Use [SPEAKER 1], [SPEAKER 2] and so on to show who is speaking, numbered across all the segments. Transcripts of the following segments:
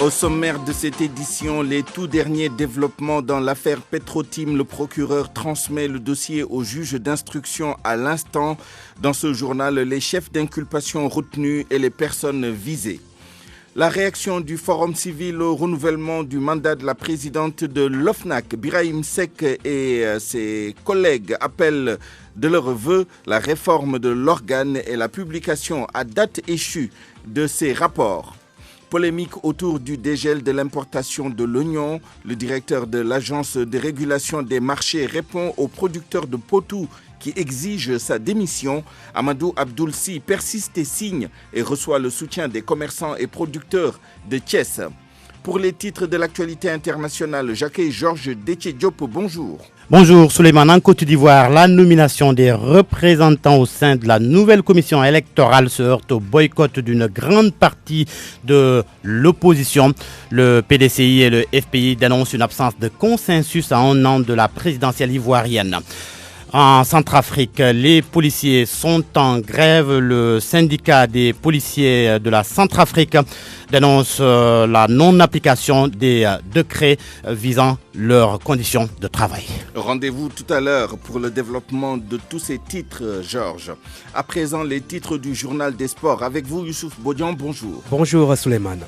[SPEAKER 1] Au sommaire de cette édition, les tout derniers développements dans l'affaire Petro-Tim. Le procureur transmet le dossier au juge d'instruction à l'instant. Dans ce journal, les chefs d'inculpation retenus et les personnes visées. La réaction du Forum civil au renouvellement du mandat de la présidente de l'OFNAC, Birahim Seck et ses collègues appellent de leurs vœux la réforme de l'organe et la publication à date échue de ses rapports. Polémique autour du dégel de l'importation de l'oignon. Le directeur de l'Agence de régulation des marchés répond aux producteurs de Potou qui exigent sa démission. Amadou Abdoulsi persiste et signe et reçoit le soutien des commerçants et producteurs de Thiès. Pour les titres de l'actualité internationale, j'accueille Georges Déthié-Diop. Bonjour.
[SPEAKER 2] Bonjour Souleymane. En Côte d'Ivoire, la nomination des représentants au sein de la nouvelle commission électorale se heurte au boycott d'une grande partie de l'opposition. Le PDCI et le FPI dénoncent une absence de consensus à un an de la présidentielle ivoirienne. En Centrafrique, les policiers sont en grève. Le syndicat des policiers de la Centrafrique dénonce la non-application des décrets visant leurs conditions de travail.
[SPEAKER 1] Rendez-vous tout à l'heure pour le développement de tous ces titres, Georges. À présent, les titres du journal des sports. Avec vous, Youssouf Bodian, bonjour.
[SPEAKER 3] Bonjour, Souleymane.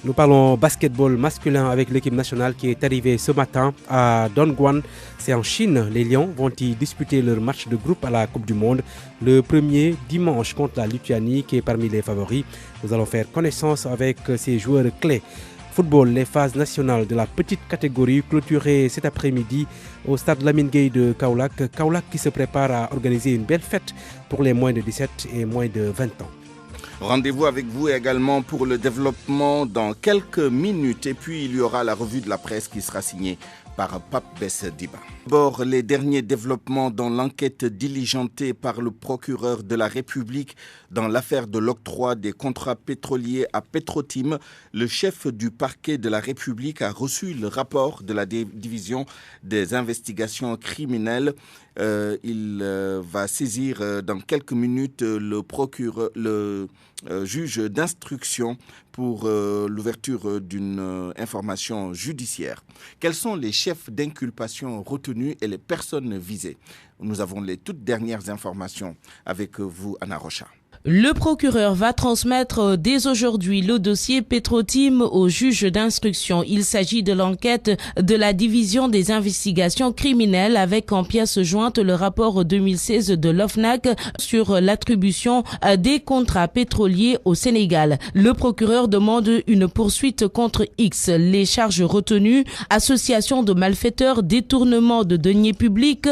[SPEAKER 3] Nous parlons basketball masculin avec l'équipe nationale qui est arrivée ce matin à Dongguan. C'est en Chine. Les Lions vont y disputer leur match de groupe à la Coupe du Monde. Le premier dimanche contre la Lituanie qui est parmi les favoris. Nous allons faire connaissance avec ces joueurs clés. Football, les phases nationales de la petite catégorie clôturées cet après-midi au stade Lamine Gueye de Kaolack. Kaolack qui se prépare à organiser une belle fête pour les moins de 17 et moins de 20 ans.
[SPEAKER 1] Rendez-vous avec vous également pour le développement dans quelques minutes. Et puis, il y aura la revue de la presse qui sera signée par Pape Bess Diba. D'abord, les derniers développements dans l'enquête diligentée par le procureur de la République dans l'affaire de l'octroi des contrats pétroliers à Petro-Tim. Le chef du parquet de la République a reçu le rapport de la division des investigations criminelles. Il va saisir dans quelques minutes le juge d'instruction pour l'ouverture d'une information judiciaire. Quels sont les chefs d'inculpation retenus et les personnes visées? Nous avons les toutes dernières informations avec vous, Anna Rocha.
[SPEAKER 4] Le procureur va transmettre dès aujourd'hui le dossier Petro-Tim au juge d'instruction. Il s'agit de l'enquête de la division des investigations criminelles avec en pièce jointe le rapport 2016 de l'OFNAC sur l'attribution des contrats pétroliers au Sénégal. Le procureur demande une poursuite contre X. Les charges retenues: association de malfaiteurs, détournement de deniers publics,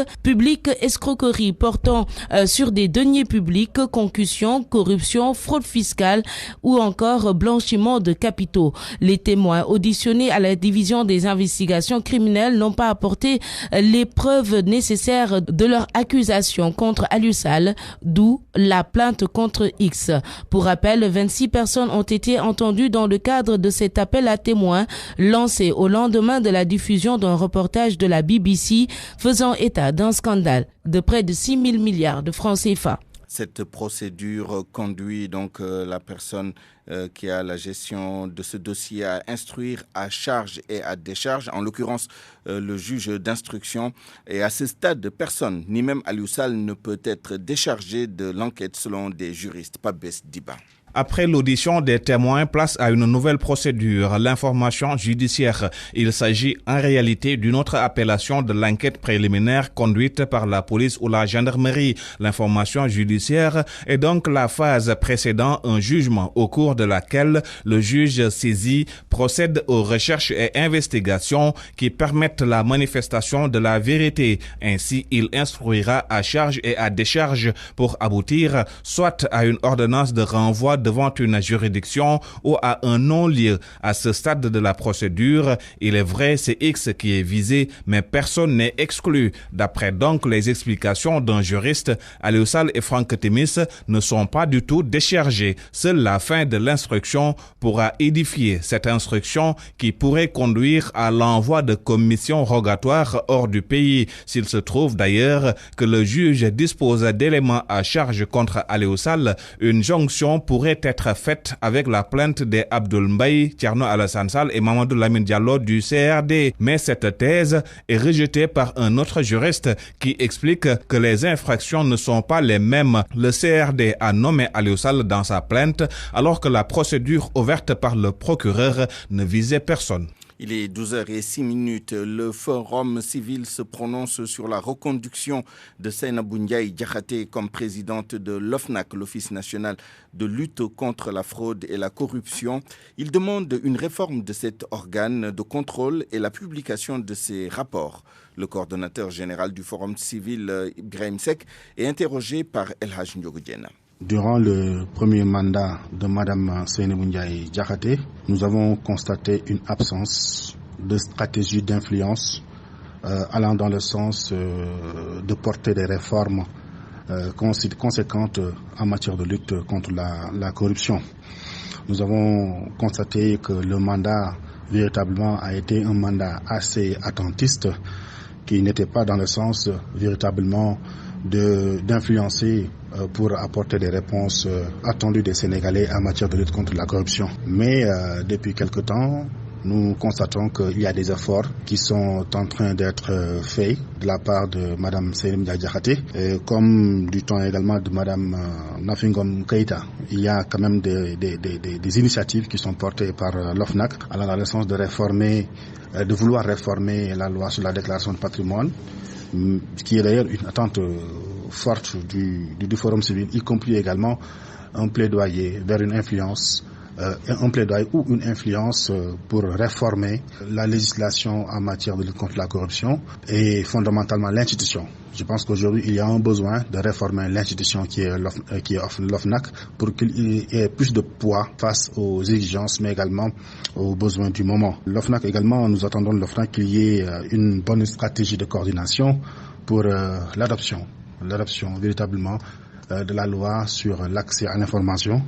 [SPEAKER 4] escroquerie portant sur des deniers publics, concussion, corruption, fraude fiscale ou encore blanchiment de capitaux. Les témoins auditionnés à la division des investigations criminelles n'ont pas apporté les preuves nécessaires de leur accusation contre Aliou Sall, d'où la plainte contre X. Pour rappel, 26 personnes ont été entendues dans le cadre de cet appel à témoins lancé au lendemain de la diffusion d'un reportage de la BBC faisant état d'un scandale de près de 6 000 milliards de francs CFA.
[SPEAKER 1] Cette procédure conduit donc la personne qui a la gestion de ce dossier à instruire à charge et à décharge, en l'occurrence le juge d'instruction. Et à ce stade, personne, ni même Aliou Sall, ne peut être déchargé de l'enquête selon des juristes. Pape Bess Diba.
[SPEAKER 5] Après l'audition des témoins, place à une nouvelle procédure, l'information judiciaire. Il s'agit en réalité d'une autre appellation de l'enquête préliminaire conduite par la police ou la gendarmerie. L'information judiciaire est donc la phase précédant un jugement au cours de laquelle le juge saisi procède aux recherches et investigations qui permettent la manifestation de la vérité. Ainsi, il instruira à charge et à décharge pour aboutir soit à une ordonnance de renvoi devant une juridiction ou à un non-lieu. À ce stade de la procédure, il est vrai, c'est X qui est visé, mais personne n'est exclu. D'après donc les explications d'un juriste, Aliou Sall et Franck Timis ne sont pas du tout déchargés. Seule la fin de l'instruction pourra édifier cette instruction qui pourrait conduire à l'envoi de commissions rogatoires hors du pays. S'il se trouve d'ailleurs que le juge dispose d'éléments à charge contre Aliou Sall, une jonction pourrait devrait être faite avec la plainte des Abdoul Mbaye, Thierno Alassane Sall et Mamadou Lamine Diallo du CRD. Mais cette thèse est rejetée par un autre juriste qui explique que les infractions ne sont pas les mêmes. Le CRD a nommé Aliou Sall dans sa plainte alors que la procédure ouverte par le procureur ne visait personne.
[SPEAKER 1] Il est 12h06. Le Forum civil se prononce sur la reconduction de Seynabou Ndiaye Diakhaté comme présidente de l'OFNAC, l'Office national de lutte contre la fraude et la corruption. Il demande une réforme de cet organe de contrôle et la publication de ses rapports. Le coordonnateur général du Forum civil, Ibrahim Seck, est interrogé par El Hadj Ndiogou Diène.
[SPEAKER 6] Durant le premier mandat de Mme Seynabou Ndiaye Diakhaté, nous avons constaté une absence de stratégie d'influence allant dans le sens de porter des réformes conséquentes en matière de lutte contre la corruption. Nous avons constaté que le mandat véritablement a été un mandat assez attentiste qui n'était pas dans le sens véritablement d'influencer pour apporter des réponses attendues des Sénégalais en matière de lutte contre la corruption. Mais depuis quelque temps, nous constatons qu'il y a des efforts qui sont en train d'être faits de la part de Mme Seynabou Ndiaye Diakhaté, comme du temps également de Mme Nafi Ngom Keïta. Il y a quand même des initiatives qui sont portées par l'OFNAC allant dans le sens de vouloir réformer la loi sur la déclaration de patrimoine, qui est d'ailleurs une attente forte du Forum civil, y compris également un plaidoyer vers une influence, un plaidoyer ou une influence pour réformer la législation en matière de lutte contre la corruption et fondamentalement l'institution. Je pense qu'aujourd'hui, il y a un besoin de réformer l'institution qui est l'OFNAC pour qu'il ait plus de poids face aux exigences, mais également aux besoins du moment. L'OFNAC également, nous attendons de l'OFNAC qu'il y ait une bonne stratégie de coordination pour l'adoption véritablement de la loi sur l'accès à l'information,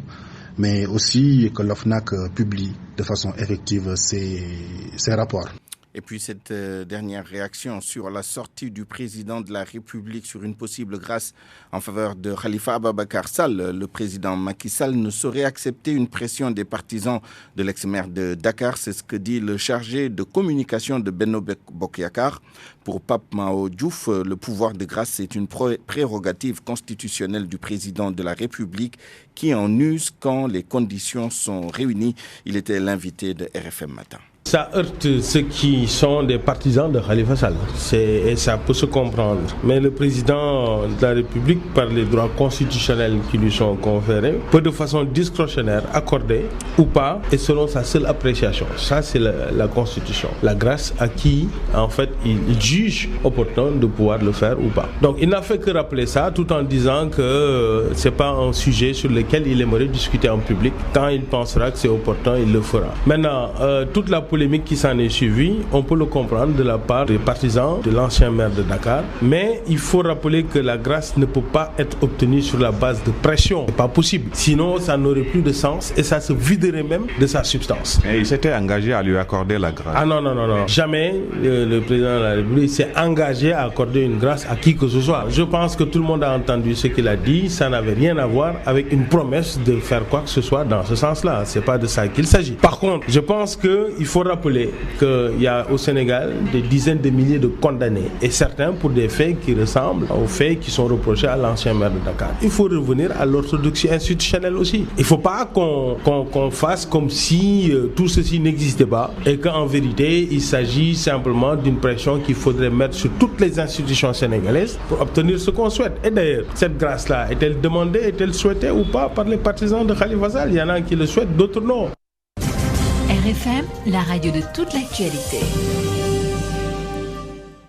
[SPEAKER 6] mais aussi que l'OFNAC publie de façon effective ses rapports.
[SPEAKER 1] Et puis cette dernière réaction sur la sortie du président de la République sur une possible grâce en faveur de Khalifa Ababacar Sall. Le président Macky Sall ne saurait accepter une pression des partisans de l'ex-maire de Dakar. C'est ce que dit le chargé de communication de Benno Bokk Yakaar. Pour Pape Mao Diouf, le pouvoir de grâce est une prérogative constitutionnelle du président de la République qui en use quand les conditions sont réunies. Il était l'invité de RFM Matin.
[SPEAKER 7] Ça heurte ceux qui sont des partisans de Khalifa Sall, et ça peut se comprendre. Mais le président de la République, par les droits constitutionnels qui lui sont conférés, peut de façon discrétionnaire accorder ou pas, et selon sa seule appréciation. Ça, c'est la Constitution. La grâce à qui, en fait, il juge opportun de pouvoir le faire ou pas. Donc, il n'a fait que rappeler ça, tout en disant que c'est pas un sujet sur lequel il aimerait discuter en public. Quand il pensera que c'est opportun, il le fera. Maintenant, toute la polémique qui s'en est suivie, on peut le comprendre de la part des partisans de l'ancien maire de Dakar, mais il faut rappeler que la grâce ne peut pas être obtenue sur la base de pression. C'est pas possible. Sinon, ça n'aurait plus de sens et ça se viderait même de sa substance.
[SPEAKER 5] Et il s'était engagé à lui accorder la grâce.
[SPEAKER 7] Ah non. Jamais le président de la République s'est engagé à accorder une grâce à qui que ce soit. Je pense que tout le monde a entendu ce qu'il a dit. Ça n'avait rien à voir avec une promesse de faire quoi que ce soit dans ce sens-là. C'est pas de ça qu'il s'agit. Par contre, je pense qu'il faut rappeler qu'il y a au Sénégal des dizaines de milliers de condamnés et certains pour des faits qui ressemblent aux faits qui sont reprochés à l'ancien maire de Dakar. Il faut revenir à l'orthodoxie institutionnelle aussi. Il ne faut pas qu'on fasse comme si tout ceci n'existait pas et qu'en vérité il s'agit simplement d'une pression qu'il faudrait mettre sur toutes les institutions sénégalaises pour obtenir ce qu'on souhaite. Et d'ailleurs, cette grâce-là, est-elle demandée, est-elle souhaitée ou pas par les partisans de Khalifa Sall? Il y en a qui le souhaitent, d'autres non.
[SPEAKER 8] RFM, la radio de toute l'actualité.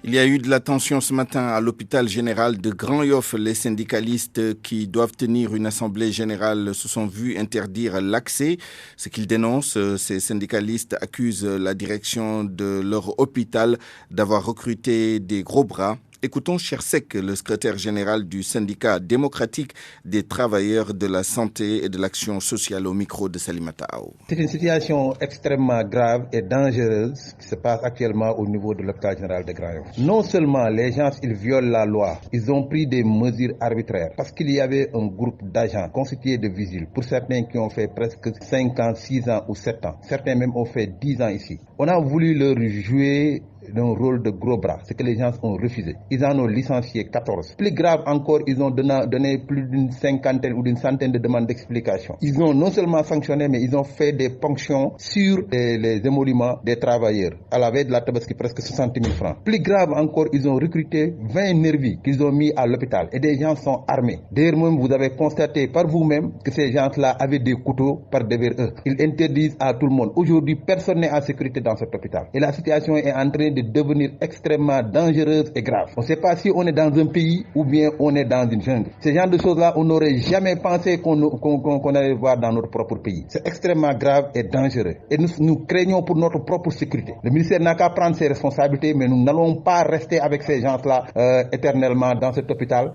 [SPEAKER 1] Il y a eu de la tension ce matin à l'hôpital général de Grand-Yoff. Les syndicalistes qui doivent tenir une assemblée générale se sont vus interdire l'accès. Ce qu'ils dénoncent, ces syndicalistes accusent la direction de leur hôpital d'avoir recruté des gros bras Écoutons Chersek, le secrétaire général du syndicat démocratique des travailleurs de la santé et de l'action sociale au micro de Salimata Ao.
[SPEAKER 9] C'est une situation extrêmement grave et dangereuse qui se passe actuellement au niveau de l'hôpital général de Grand-Yoff. Non seulement les gens, ils violent la loi, ils ont pris des mesures arbitraires parce qu'il y avait un groupe d'agents constitué de vigiles, pour certains qui ont fait presque 5 ans, 6 ans ou 7 ans. Certains même ont fait 10 ans ici. On a voulu leur jouer d'un rôle de gros bras, ce que les gens ont refusé. Ils en ont licencié 14. Plus grave encore, ils ont donné plus d'une cinquantaine ou d'une centaine de demandes d'explication. Ils ont non seulement sanctionné, mais ils ont fait des ponctions sur les émoluments des travailleurs. À la veille de la Tabaski, presque 60 000 francs. Plus grave encore, ils ont recruté 20 nervis qu'ils ont mis à l'hôpital. Et des gens sont armés. D'ailleurs, même, vous avez constaté par vous-même que ces gens-là avaient des couteaux par devers eux. Ils interdisent à tout le monde. Aujourd'hui, personne n'est en sécurité dans cet hôpital. Et la situation est en train de devenir extrêmement dangereuse et grave. On ne sait pas si on est dans un pays ou bien on est dans une jungle. Ce genre de choses-là, on n'aurait jamais pensé qu'on allait voir dans notre propre pays. C'est extrêmement grave et dangereux. Et nous craignons pour notre propre sécurité. Le ministère n'a qu'à prendre ses responsabilités, mais nous n'allons pas rester avec ces gens-là éternellement dans cet hôpital.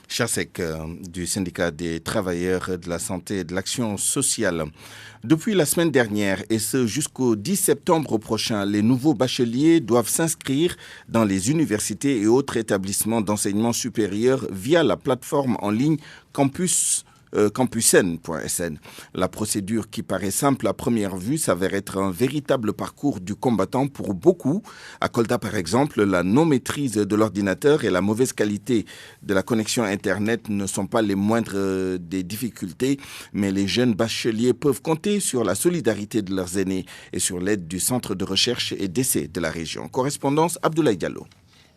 [SPEAKER 1] Chersek du syndicat des travailleurs de la santé et de l'action sociale. Depuis la semaine dernière et ce jusqu'au 10 septembre prochain, les nouveaux bacheliers doivent s'inscrire dans les universités et autres établissements d'enseignement supérieur via la plateforme en ligne campusen.sn. La procédure qui paraît simple à première vue s'avère être un véritable parcours du combattant pour beaucoup. À Kolda, par exemple, la non-maîtrise de l'ordinateur et la mauvaise qualité de la connexion Internet ne sont pas les moindres des difficultés, mais les jeunes bacheliers peuvent compter sur la solidarité de leurs aînés et sur l'aide du Centre de recherche et d'essai de la région. Correspondance Abdoulaye Diallo.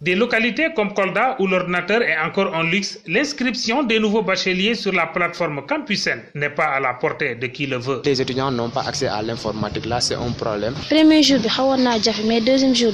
[SPEAKER 10] Des localités comme Kolda où l'ordinateur est encore en luxe, l'inscription des nouveaux bacheliers sur la plateforme Campusen n'est pas à la portée de qui le veut.
[SPEAKER 11] Les étudiants n'ont pas accès à l'informatique, là c'est un problème.
[SPEAKER 12] Premier jour, mais deuxième jour,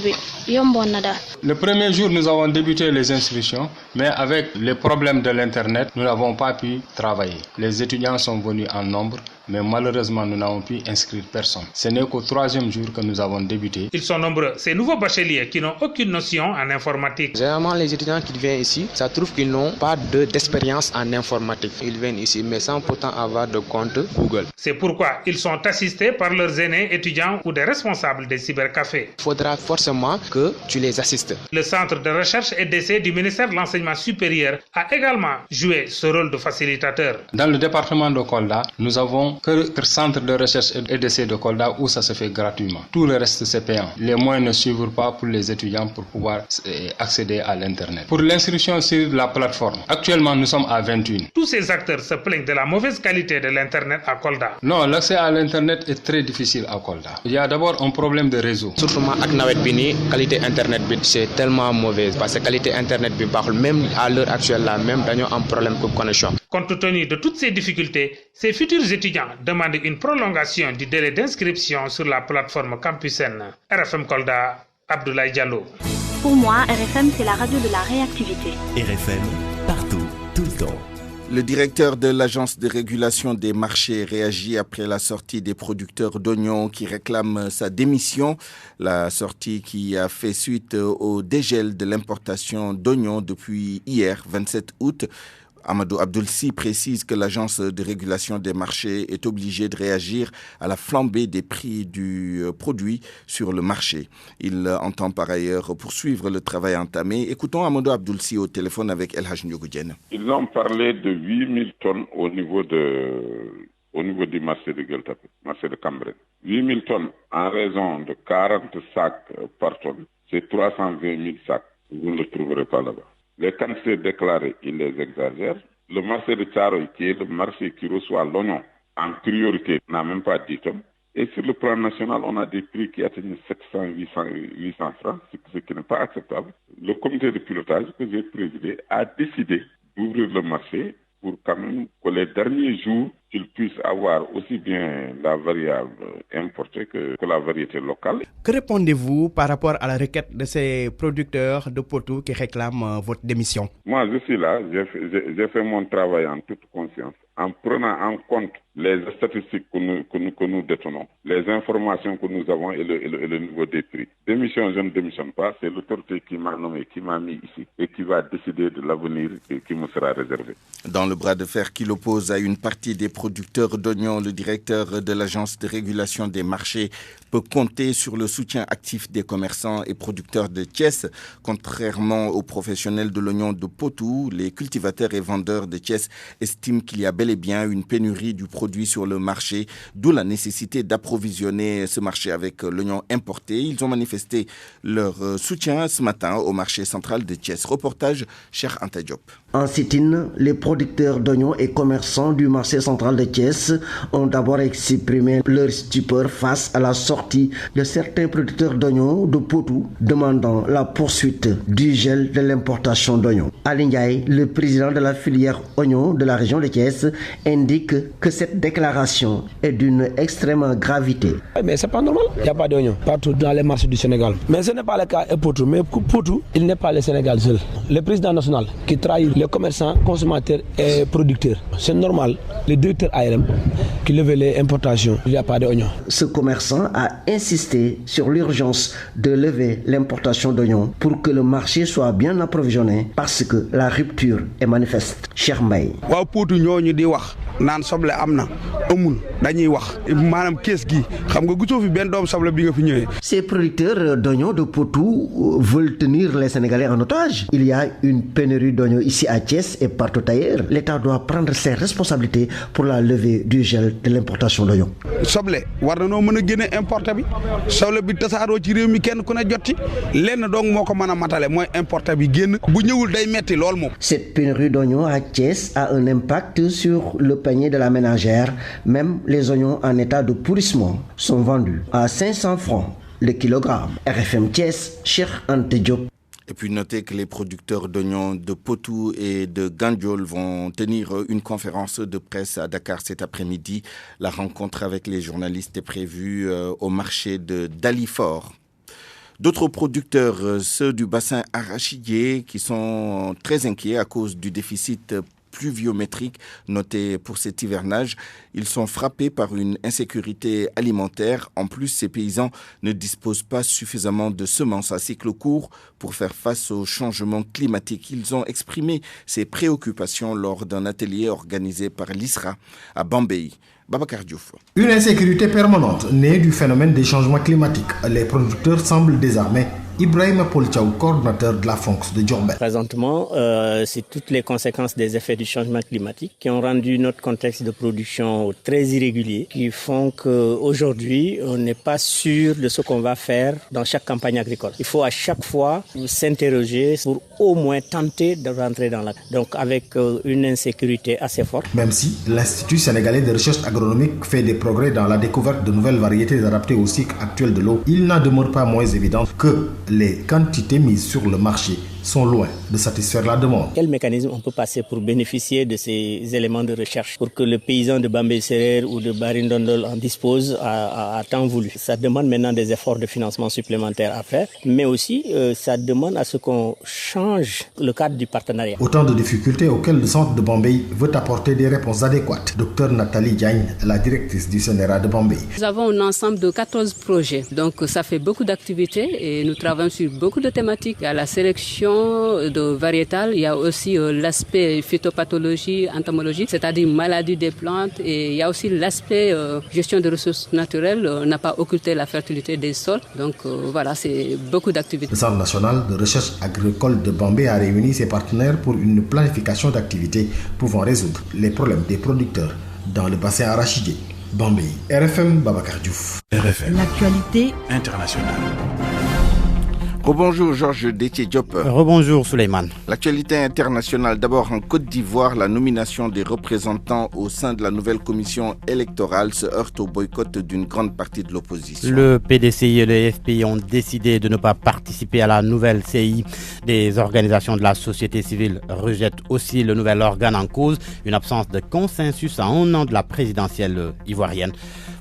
[SPEAKER 13] le premier jour, nous avons débuté les inscriptions, mais avec les problèmes de l'Internet, nous n'avons pas pu travailler. Les étudiants sont venus en nombre, mais malheureusement, nous n'avons pu inscrire personne. Ce n'est qu'au troisième jour que nous avons débuté.
[SPEAKER 10] Ils sont nombreux, ces nouveaux bacheliers qui n'ont aucune notion en informatique.
[SPEAKER 11] Généralement, les étudiants qui viennent ici, ça trouve qu'ils n'ont pas d'expérience en informatique. Ils viennent ici, mais sans pourtant avoir de compte Google.
[SPEAKER 10] C'est pourquoi ils sont assistés par leurs aînés étudiants ou des responsables des cybercafés.
[SPEAKER 11] Il faudra forcément que tu les assistes.
[SPEAKER 10] Le Centre de recherche et d'essai du ministère de l'Enseignement supérieur a également joué ce rôle de facilitateur.
[SPEAKER 13] Dans le département de Kolda, nous avons que le centre de recherche et d'essai de Kolda où ça se fait gratuitement. Tout le reste c'est payant. Les moyens ne suivent pas pour les étudiants pour pouvoir accéder à l'Internet. Pour l'inscription sur la plateforme, actuellement nous sommes à 21.
[SPEAKER 10] Tous ces acteurs se plaignent de la mauvaise qualité de l'Internet à Kolda.
[SPEAKER 13] Non, l'accès à l'Internet est très difficile à Kolda. Il y a d'abord un problème de réseau.
[SPEAKER 11] Surtout avec Nawet Bini, qualité Internet c'est tellement mauvaise parce que qualité Internet même à l'heure actuelle là, même nous avons un problème de connexion.
[SPEAKER 10] Compte tenu de toutes ces difficultés, ces futurs étudiants demandent une prolongation du délai d'inscription sur la plateforme Campusen. RFM Kolda, Abdoulaye Diallo.
[SPEAKER 14] Pour moi, RFM, c'est la radio de la réactivité.
[SPEAKER 15] RFM, partout, tout le temps.
[SPEAKER 1] Le directeur de l'Agence de régulation des marchés réagit après la sortie des producteurs d'oignons qui réclament sa démission. La sortie qui a fait suite au dégel de l'importation d'oignons depuis hier, 27 août. Amadou Abdoulsi précise que l'Agence de régulation des marchés est obligée de réagir à la flambée des prix du produit sur le marché. Il entend par ailleurs poursuivre le travail entamé. Écoutons Amadou Abdoulsi au téléphone avec El Haj Ndiogoudjen.
[SPEAKER 16] Ils ont parlé de 8000 tonnes au niveau du marché de Gueltapé, marché de Cambrai. 8000 tonnes en raison de 40 sacs par tonne, c'est 320 000 sacs. Vous ne le trouverez pas là-bas. Les quantités déclarées, ils les exagèrent. Le marché de Tcharoy, qui est le marché qui reçoit l'oignon en priorité, n'a même pas 10 tonnes. Et sur le plan national, on a des prix qui atteignent 700, 800 francs, ce qui n'est pas acceptable. Le comité de pilotage que j'ai présidé a décidé d'ouvrir le marché pour quand même que les derniers jours, qu'ils puissent avoir aussi bien la variable importée que la variété locale.
[SPEAKER 17] Que répondez-vous par rapport à la requête de ces producteurs de poteaux qui réclament votre démission?
[SPEAKER 16] Moi, je suis là, j'ai fait mon travail en toute conscience, en prenant en compte les statistiques que nous détenons, les informations que nous avons et le niveau des prix. Démission, je ne démissionne pas, c'est l'autorité qui m'a nommé, qui m'a mis ici et qui va décider de l'avenir qui me sera réservé.
[SPEAKER 1] Dans le bras de fer qui l'oppose à une partie des producteurs d'oignons, le directeur de l'Agence de régulation des marchés peut compter sur le soutien actif des commerçants et producteurs de Thiès. Contrairement aux professionnels de l'oignon de Potou, les cultivateurs et vendeurs de Thiès estiment qu'il y a bel et bien une pénurie du produit sur le marché, d'où la nécessité d'approvisionner ce marché avec l'oignon importé. Ils ont manifesté leur soutien ce matin au marché central de Thiès. Reportage Cheikh Anta Diop.
[SPEAKER 18] En sit-in, les producteurs d'oignons et commerçants du marché central de Thiès ont d'abord exprimé leur stupeur face à la sortie de certains producteurs d'oignons de Potou demandant la poursuite du gel de l'importation d'oignons. Ali Ndiaye, le président de la filière oignons de la région de Thiès, indique que cette déclaration est d'une extrême gravité.
[SPEAKER 19] Mais c'est pas normal, il n'y a pas d'oignons partout dans les marchés du Sénégal. Mais ce n'est pas le cas à Potou, mais Potou, il n'est pas le Sénégal seul. Le président national qui trahit les commerçants, consommateurs et producteurs. C'est normal, les directeurs ARM qui levaient les importations, il n'y a pas d'oignons.
[SPEAKER 18] Ce commerçant a insisté sur l'urgence de lever l'importation d'oignons pour que le marché soit bien approvisionné parce que la rupture est manifeste. Cheikh Mbaye.
[SPEAKER 20] Wa Potou ñooñu di wax naan soble amna amul dañuy wax manam kees gi xam nga gisoo fi benn doom soble bi nga fi ñëwee.
[SPEAKER 18] Ces producteurs d'oignons de Potou veulent tenir les Sénégalais en otage. Il y a une pénurie d'oignons ici à Thiès et partout ailleurs. L'État doit prendre ses responsabilités pour la levée du gel de l'importation d'oignons.
[SPEAKER 20] Soble war na noo mën a génne importé bi soble bi tasaaroo ci réew mi kenn ku ne jotti lenn dong moo ko mën a matale mooy importé bi génn bu ñëwul day metti lool moom.
[SPEAKER 18] Cette pénurie d'oignons à Thiès a un impact sur le panier de la ménagère. Même les oignons en état de pourrissement sont vendus à 500 francs le kilogramme. RFM Thiès, Cheikh Anta Diop.
[SPEAKER 1] Et puis notez que les producteurs d'oignons de Potou et de Gandiol vont tenir une conférence de presse à Dakar cet après-midi. La rencontre avec les journalistes est prévue au marché de Dalifort. D'autres producteurs, ceux du bassin arachidier, qui sont très inquiets à cause du déficit pluviométrique noté pour cet hivernage. Ils sont frappés par une insécurité alimentaire. En plus, ces paysans ne disposent pas suffisamment de semences à cycle court pour faire face au changement climatique. Ils ont exprimé ces préoccupations lors d'un atelier organisé par l'ISRA à Bambey. Babacar Diouf.
[SPEAKER 21] Une insécurité permanente née du phénomène des changements climatiques. Les producteurs semblent désarmés. Ibrahim Polchaou, coordinateur de la FONX de Diourbel.
[SPEAKER 22] Présentement, c'est toutes les conséquences des effets du changement climatique qui ont rendu notre contexte de production très irrégulier, qui font qu'aujourd'hui, on n'est pas sûr de ce qu'on va faire dans chaque campagne agricole. Il faut à chaque fois s'interroger pour au moins tenter de rentrer dans la... Donc avec une insécurité assez forte.
[SPEAKER 21] Même si l'Institut sénégalais de recherche agronomique fait des progrès dans la découverte de nouvelles variétés adaptées au cycle actuel de l'eau, il n'en demeure pas moins évident que les quantités mises sur le marché sont loin de satisfaire la demande.
[SPEAKER 22] Quel mécanisme on peut passer pour bénéficier de ces éléments de recherche pour que le paysan de Bambey-Serer ou de Barindondol en dispose à temps voulu? Ça demande maintenant des efforts de financement supplémentaires à faire, mais aussi ça demande à ce qu'on change le cadre du partenariat.
[SPEAKER 21] Autant de difficultés auxquelles le centre de Bambey veut apporter des réponses adéquates. Docteur Nathalie Diagne, la directrice du CNRA de Bambey.
[SPEAKER 23] Nous avons un ensemble de 14 projets, donc ça fait beaucoup d'activités et nous travaillons sur beaucoup de thématiques. Il y a la sélection de variétales, il y a aussi l'aspect phytopathologie, entomologie, c'est-à-dire maladie des plantes, et il y a aussi l'aspect gestion des ressources naturelles. On n'a pas occulté la fertilité des sols, donc voilà, c'est beaucoup d'activités.
[SPEAKER 21] Le Centre national de recherche agricole de Bambey a réuni ses partenaires pour une planification d'activités pouvant résoudre les problèmes des producteurs dans le bassin arachidier. Bambey, RFM, Babacar Diouf.
[SPEAKER 15] RFM.
[SPEAKER 8] L'actualité
[SPEAKER 15] internationale.
[SPEAKER 1] Rebonjour Georges Détié Diop.
[SPEAKER 2] Rebonjour Souleymane.
[SPEAKER 1] L'actualité internationale, d'abord en Côte d'Ivoire, la nomination des représentants au sein de la nouvelle commission électorale se heurte au boycott d'une grande partie de l'opposition.
[SPEAKER 2] Le PDCI et le FPI ont décidé de ne pas participer à la nouvelle CI. Des organisations de la société civile rejettent aussi le nouvel organe en cause, une absence de consensus à un an de la présidentielle ivoirienne.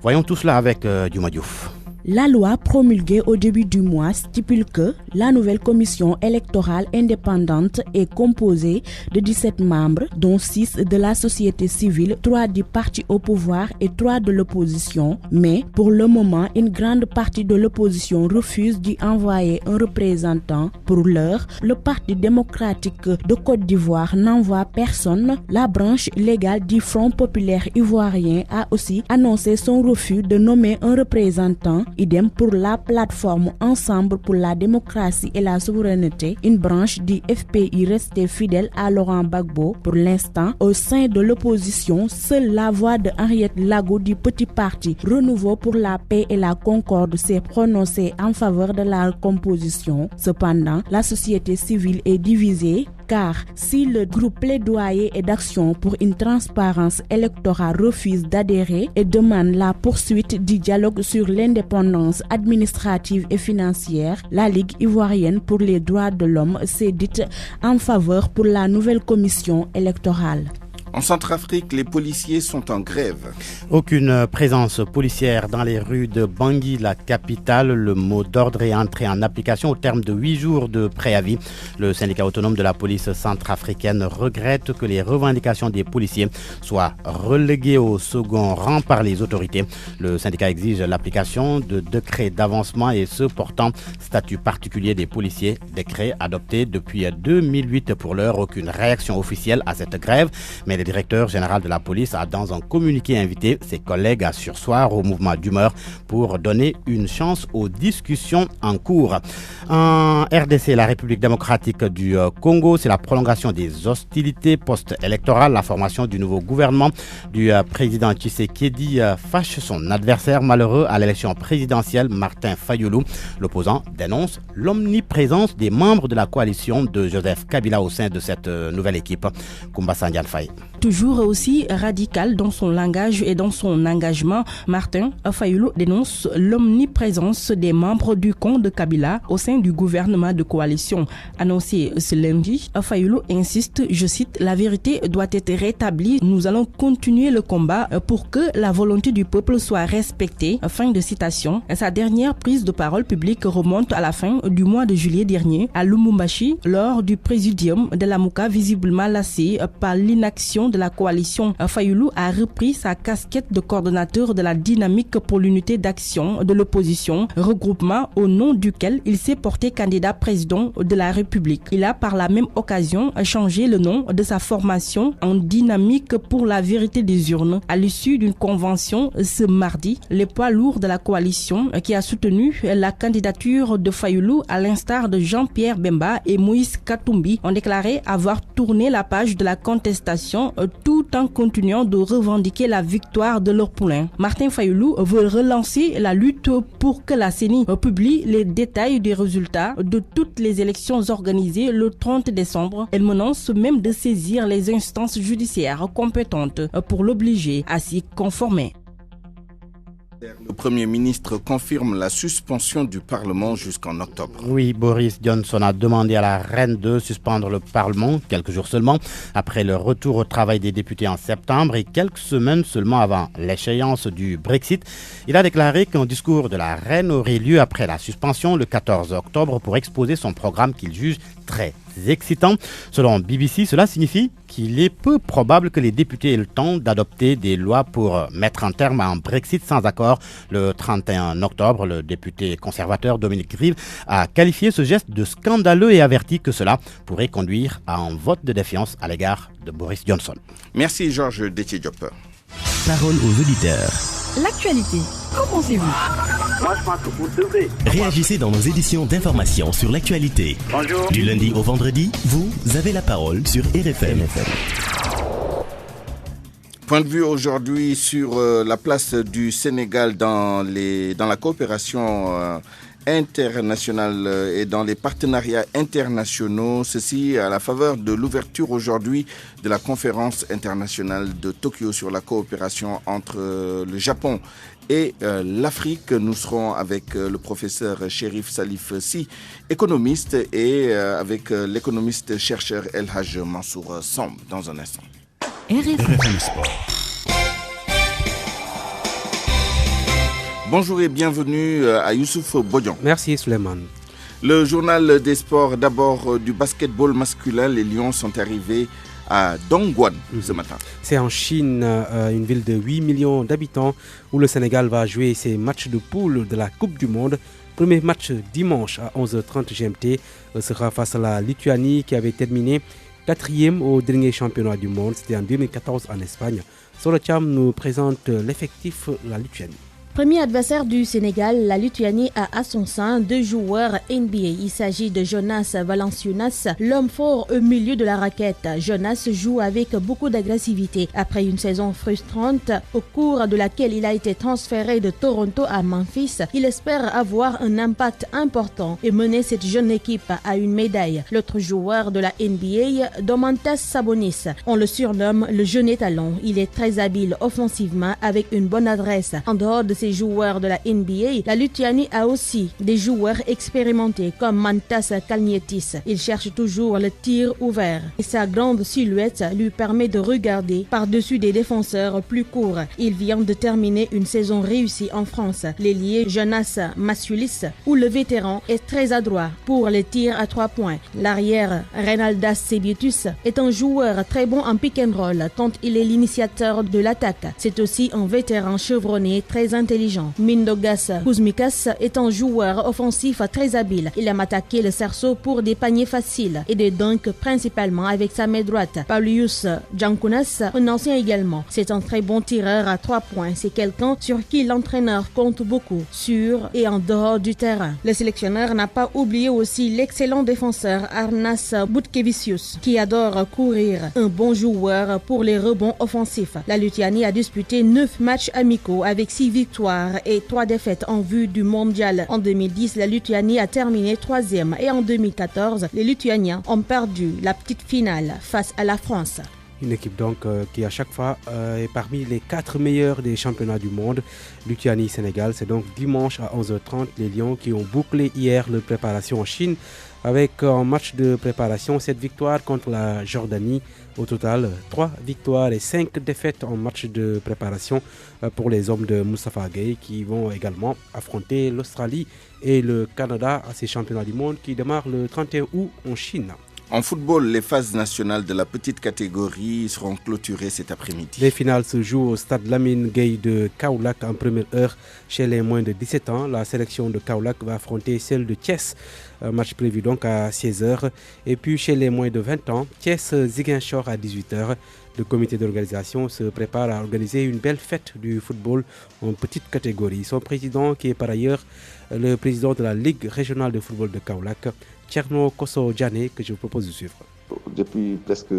[SPEAKER 2] Voyons tout cela avec Diouma Diouf.
[SPEAKER 3] La loi promulguée au début du mois stipule que la nouvelle commission électorale indépendante est composée de 17 membres, dont 6 de la société civile, 3 du parti au pouvoir et 3 de l'opposition. Mais pour le moment, une grande partie de l'opposition refuse d'y envoyer un représentant. Pour l'heure, le Parti démocratique de Côte d'Ivoire n'envoie personne. La branche légale du Front populaire ivoirien a aussi annoncé son refus de nommer un représentant. Idem pour la plateforme Ensemble pour la démocratie et la souveraineté, une branche du FPI restée fidèle à Laurent Gbagbo. Pour l'instant, au sein de l'opposition, seule la voix de Henriette Lago du petit parti Renouveau pour la paix et la concorde s'est prononcée en faveur de la composition. Cependant, la société civile est divisée, car si le groupe plaidoyer et d'action pour une transparence électorale refuse d'adhérer et demande la poursuite du dialogue sur l'indépendance administrative et financière, la Ligue ivoirienne pour les droits de l'homme s'est dite en faveur pour la nouvelle commission électorale.
[SPEAKER 1] En Centrafrique, les policiers sont en grève.
[SPEAKER 2] Aucune présence policière dans les rues de Bangui, la capitale. Le mot d'ordre est entré en application au terme de 8 jours de préavis. Le syndicat autonome de la police centrafricaine regrette que les revendications des policiers soient reléguées au second rang par les autorités. Le syndicat exige l'application de décrets d'avancement et ce portant statut particulier des policiers, décret adopté depuis 2008. Pour l'heure, aucune réaction officielle à cette grève, mais le directeur général de la police a dans un communiqué invité ses collègues à surseoir au mouvement d'humeur pour donner une chance aux discussions en cours. En RDC, la République démocratique du Congo, c'est la prolongation des hostilités post-électorales. La formation du nouveau gouvernement du président Tshisekedi fâche son adversaire malheureux à l'élection présidentielle, Martin Fayulu. L'opposant dénonce l'omniprésence des membres de la coalition de Joseph Kabila au sein de cette nouvelle équipe. Koumba Sandiane Faye.
[SPEAKER 4] Toujours aussi radical dans son langage et dans son engagement, Martin Fayulu dénonce l'omniprésence des membres du camp de Kabila au sein du gouvernement de coalition. Annoncé ce lundi, Fayulu insiste, je cite, « La vérité doit être rétablie. Nous allons continuer le combat pour que la volonté du peuple soit respectée. » Fin de citation. Sa dernière prise de parole publique remonte à la fin du mois de juillet dernier à Lumumbashi lors du présidium de la Mouka visiblement lassé par l'inaction de la coalition. Fayulu a repris sa casquette de coordonnateur de la dynamique pour l'unité d'action de l'opposition, regroupement au nom duquel il s'est porté candidat président de la République. Il a par la même occasion changé le nom de sa formation en dynamique pour la vérité des urnes. À l'issue d'une convention ce mardi, les poids lourds de la coalition qui a soutenu la candidature de Fayulu à l'instar de Jean-Pierre Bemba et Moïse Katumbi ont déclaré avoir tourné la page de la contestation tout en continuant de revendiquer la victoire de leur poulain. Martin Fayulu veut relancer la lutte pour que la CENI publie les détails des résultats de toutes les élections organisées le 30 décembre. Elle menace même de saisir les instances judiciaires compétentes pour l'obliger à s'y conformer.
[SPEAKER 1] Le Premier ministre confirme la suspension du Parlement jusqu'en octobre.
[SPEAKER 2] Oui, Boris Johnson a demandé à la reine de suspendre le Parlement quelques jours seulement après le retour au travail des députés en septembre et quelques semaines seulement avant l'échéance du Brexit. Il a déclaré qu'un discours de la reine aurait lieu après la suspension le 14 octobre pour exposer son programme qu'il juge très excitant. Selon BBC, cela signifie qu'il est peu probable que les députés aient le temps d'adopter des lois pour mettre un terme à un Brexit sans accord. Le 31 octobre, le député conservateur Dominique Grieve a qualifié ce geste de scandaleux et averti que cela pourrait conduire à un vote de défiance à l'égard de Boris Johnson.
[SPEAKER 1] Merci Georges Détié-Diop.
[SPEAKER 15] Parole aux auditeurs.
[SPEAKER 8] L'actualité, qu'en pensez-vous?
[SPEAKER 6] Moi, je pense que vous devez.
[SPEAKER 15] Réagissez dans nos éditions d'information sur l'actualité.
[SPEAKER 6] Bonjour.
[SPEAKER 15] Du lundi au vendredi, vous avez la parole sur RFM.
[SPEAKER 1] Point de vue aujourd'hui sur la place du Sénégal dans la coopération internationale et dans les partenariats internationaux, ceci à la faveur de l'ouverture aujourd'hui de la conférence internationale de Tokyo sur la coopération entre le Japon et l'Afrique. Nous serons avec le professeur Chérif Salif Si, économiste, et avec l'économiste chercheur El Hadj Mansour Samb dans un instant. RFM Sport. Bonjour et bienvenue à Youssouf Bodian.
[SPEAKER 5] Merci Suleiman.
[SPEAKER 1] Le journal des sports, d'abord du basketball masculin. Les Lions sont arrivés à Dongguan ce matin.
[SPEAKER 5] C'est en Chine, une ville de 8 millions d'habitants où le Sénégal va jouer ses matchs de poule de la Coupe du Monde. Premier match dimanche à 11h30 GMT sera face à la Lituanie qui avait terminé 4e au dernier championnat du monde. C'était en 2014 en Espagne. Solo Cham nous présente l'effectif de la Lituanie.
[SPEAKER 7] Premier adversaire du Sénégal, la Lituanie a à son sein 2 joueurs NBA. Il s'agit de Jonas Valanciunas, l'homme fort au milieu de la raquette. Jonas joue avec beaucoup d'agressivité. Après une saison frustrante, au cours de laquelle il a été transféré de Toronto à Memphis, il espère avoir un impact important et mener cette jeune équipe à une médaille. L'autre joueur de la NBA, Domantas Sabonis, on le surnomme le jeune étalon. Il est très habile offensivement avec une bonne adresse. En dehors de ces joueurs de la NBA, la Lituanie a aussi des joueurs expérimentés comme Mantas Kalnietis. Il cherche toujours le tir ouvert et sa grande silhouette lui permet de regarder par-dessus des défenseurs plus courts. Il vient de terminer une saison réussie en France. L'ailier Jonas Masulis ou le vétéran est très adroit pour les tirs à 3 points. L'arrière Reynaldas Sebietus est un joueur très bon en pick and roll tant il est l'initiateur de l'attaque. C'est aussi un vétéran chevronné très intelligent. Mindogas Kuzmikas est un joueur offensif très habile. Il aime attaquer le cerceau pour des paniers faciles et des dunks principalement avec sa main droite. Paulius Jankunas, un ancien également. C'est un très bon tireur à 3 points. C'est quelqu'un sur qui l'entraîneur compte beaucoup, sur et en dehors du terrain. Le sélectionneur n'a pas oublié aussi l'excellent défenseur Arnas Butkevicius qui adore courir. Un bon joueur pour les rebonds offensifs. La Lituanie a disputé 9 matchs amicaux avec 6 victoires et 3 défaites en vue du mondial. En 2010, la Lituanie a terminé 3e et en 2014, les Lituaniens ont perdu la petite finale face à la France.
[SPEAKER 5] Une équipe donc qui à chaque fois est parmi les 4 meilleurs des championnats du monde. Lituanie-Sénégal, c'est donc dimanche à 11h30. Les Lions qui ont bouclé hier leur préparation en Chine avec un match de préparation, 7 victoires contre la Jordanie. Au total, 3 victoires et 5 défaites en match de préparation pour les hommes de Moustapha Gueye qui vont également affronter l'Australie et le Canada à ces championnats du monde qui démarrent le 31 août en Chine.
[SPEAKER 1] En football, les phases nationales de la petite catégorie seront clôturées cet après-midi.
[SPEAKER 5] Les finales se jouent au stade Lamine Gueye de Kaolack en première heure. Chez les moins de 17 ans, la sélection de Kaolack va affronter celle de Thiès. Un match prévu donc à 16h. Et puis chez les moins de 20 ans, Thiès-Ziguinchor à 18h. Le comité d'organisation se prépare à organiser une belle fête du football en petite catégorie. Son président, qui est par ailleurs le président de la Ligue régionale de football de Kaolack, Tcherno Koso Djane, que je vous propose de suivre.
[SPEAKER 9] Depuis presque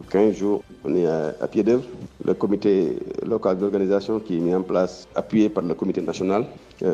[SPEAKER 9] 15 jours, on est à pied d'œuvre. Le comité local d'organisation qui est mis en place, appuyé par le comité national,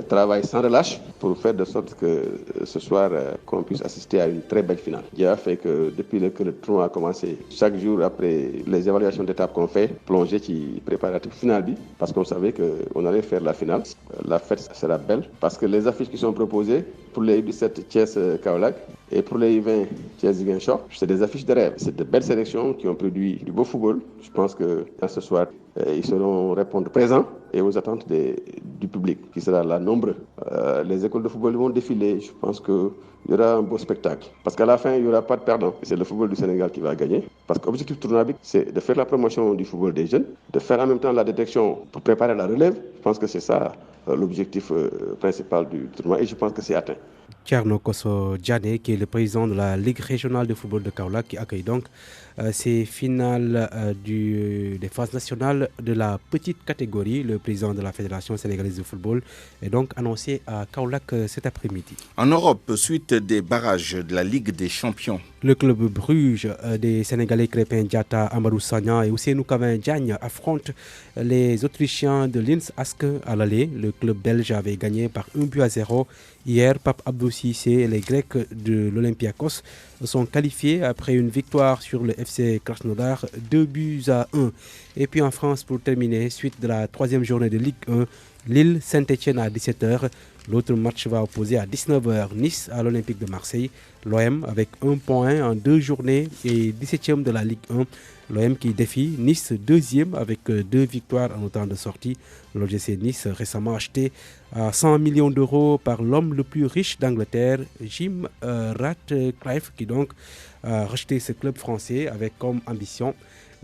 [SPEAKER 9] travaille sans relâche pour faire de sorte que ce soir, qu'on puisse assister à une très belle finale. Il a fait que depuis que le tournoi a commencé, chaque jour après les évaluations d'étapes qu'on fait, plonger qui préparatif final, parce qu'on savait qu'on allait faire la finale. La fête sera belle parce que les affiches qui sont proposées pour les U17 Thiès-Kaolack et pour les U20 Thiès-Ziguinchor, c'est des affiches de rêve. C'est de belles sélections qui ont produit du beau football. Je pense que ce soir, ils sauront répondre présents et aux attentes du public qui sera là nombreux. Les écoles de football vont défiler. Je pense qu'il y aura un beau spectacle. Parce qu'à la fin, il n'y aura pas de perdant. C'est le football du Sénégal qui va gagner. Parce que l'objectif tournoi, c'est de faire la promotion du football des jeunes, de faire en même temps la détection pour préparer la relève. Je pense que c'est ça l'objectif principal du tournoi et je pense que c'est atteint.
[SPEAKER 5] Tcherno Koso Djane, qui est le président de la Ligue régionale de football de Kaolack, qui accueille donc ces finales des phases nationales de la petite catégorie. Le président de la Fédération sénégalaise de football est donc annoncé à Kaolack cet après-midi.
[SPEAKER 1] En Europe, suite des barrages de la Ligue des champions.
[SPEAKER 5] Le club Bruges des Sénégalais Crépin Diatta, Amadou Sagna et Ousseynou Kavin Diagne affrontent les Autrichiens de Linz Ask à l'aller. Le club belge avait gagné par 1-0 hier. Pape Abdou Cissé et les Grecs de l'Olympiakos sont qualifiés après une victoire sur le FC Krasnodar 2-1. Et puis en France, pour terminer, suite de la 3e journée de Ligue 1, Lille-Saint-Etienne à 17h. L'autre match va opposer à 19h Nice à l'Olympique de Marseille. L'OM avec 1 point en 2 journées et 17e de la Ligue 1 L'OM qui défie Nice deuxième avec 2 victoires en autant de sorties. L'OGC Nice récemment acheté à 100 millions d'euros par l'homme le plus riche d'Angleterre, Jim Ratcliffe, qui donc a racheté ce club français avec comme ambition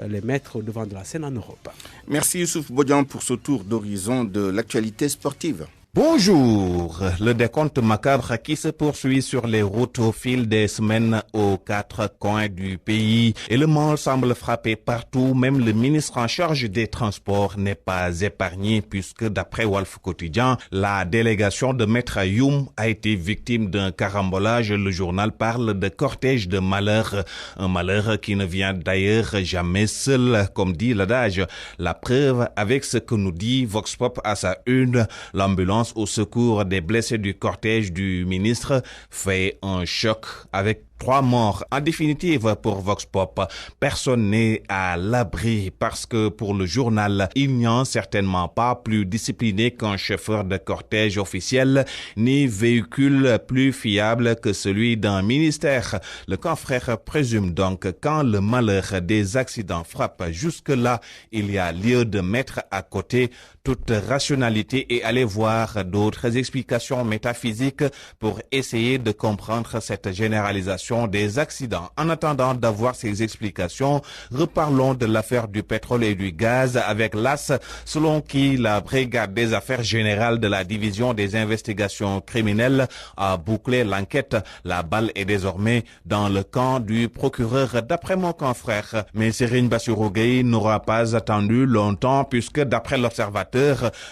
[SPEAKER 5] les mettre au devant de la scène en Europe.
[SPEAKER 1] Merci Youssouf Bodian pour ce tour d'horizon de l'actualité sportive.
[SPEAKER 11] Bonjour. Le décompte macabre qui se poursuit sur les routes au fil des semaines aux 4 coins du pays. Et le mal semble frapper partout. Même le ministre en charge des Transports n'est pas épargné puisque d'après Walf Quotidien, la délégation de Maître Youm a été victime d'un carambolage. Le journal parle de cortège de malheur. Un malheur qui ne vient d'ailleurs jamais seul, comme dit l'adage. La preuve avec ce que nous dit Vox Pop à sa une, l'ambulance au secours des blessés du cortège du ministre fait un choc avec 3 morts. En définitive, pour Vox Pop, personne n'est à l'abri parce que pour le journal, il n'y a certainement pas plus discipliné qu'un chauffeur de cortège officiel, ni véhicule plus fiable que celui d'un ministère. Le confrère présume donc quand le malheur des accidents frappe jusque-là, il y a lieu de mettre à côté toute rationalité et aller voir d'autres explications métaphysiques pour essayer de comprendre cette généralisation des accidents. En attendant d'avoir ces explications, reparlons de l'affaire du pétrole et du gaz avec l'AS, selon qui la brigade des affaires générales de la division des investigations criminelles a bouclé l'enquête. La balle est désormais dans le camp du procureur, d'après mon confrère. Mais Serigne Bassirou Gueye n'aura pas attendu longtemps puisque d'après l'Observateur,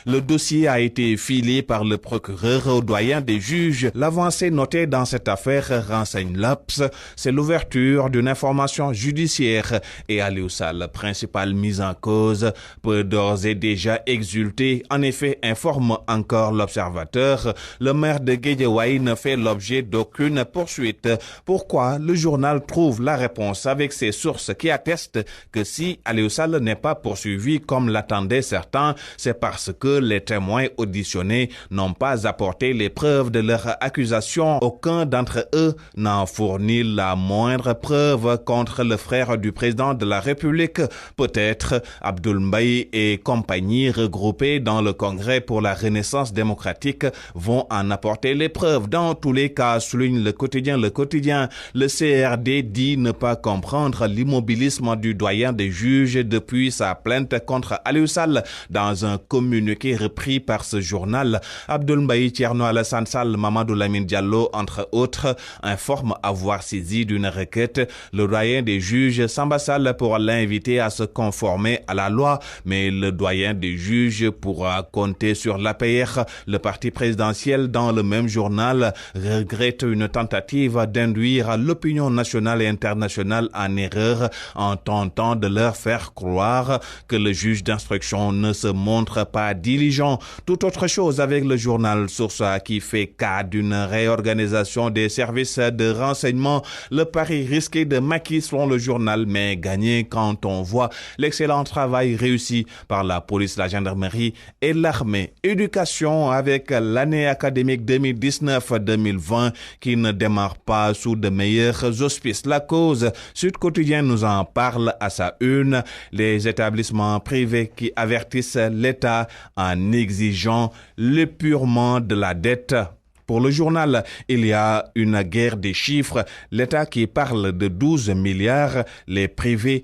[SPEAKER 11] le dossier a été filé par le procureur au doyen des juges. L'avancée notée dans cette affaire renseigne l'Obs, c'est l'ouverture d'une information judiciaire et Aliou Sall, principal mise en cause, peut d'ores et déjà exulter. En effet, informe encore l'Observateur, le maire de Guédiawaye ne fait l'objet d'aucune poursuite. Pourquoi? Le journal trouve la réponse avec ses sources qui attestent que si Aliou Sall n'est pas poursuivi comme l'attendaient certains, c'est parce que les témoins auditionnés n'ont pas apporté les preuves de leur accusation. Aucun d'entre eux n'a fourni la moindre preuve contre le frère du président de la République. Peut-être Abdoul Mbaye et compagnie regroupés dans le Congrès pour la Renaissance démocratique vont en apporter les preuves. Dans tous les cas, souligne le quotidien, le CRD dit ne pas comprendre l'immobilisme du doyen des juges depuis sa plainte contre Aliou Sall. Dans un communiqué repris par ce journal, Abdoul Mbaye, Thierno Alassane Sall, Mamadou Lamine Diallo, entre autres, informent avoir saisi d'une requête le doyen des juges Samba Sall pour l'inviter à se conformer à la loi, mais le doyen des juges pourra compter sur l'APR. Le parti présidentiel, dans le même journal, regrette une tentative d'induire l'opinion nationale et internationale en erreur en tentant de leur faire croire que le juge d'instruction ne se montre pas diligent. Tout autre chose avec le journal Source A qui fait cas d'une réorganisation des services de renseignement. Le pari risqué de Macky selon le journal, mais gagné quand on voit l'excellent travail réussi par la police, la gendarmerie et l'armée. Éducation avec l'année académique 2019-2020 qui ne démarre pas sous de meilleurs auspices. La cause, Sud Quotidien nous en parle à sa une. Les établissements privés qui avertissent l'État en exigeant l'épurement de la dette. Pour le journal, il y a une guerre des chiffres. L'État qui parle de 12 milliards, les privés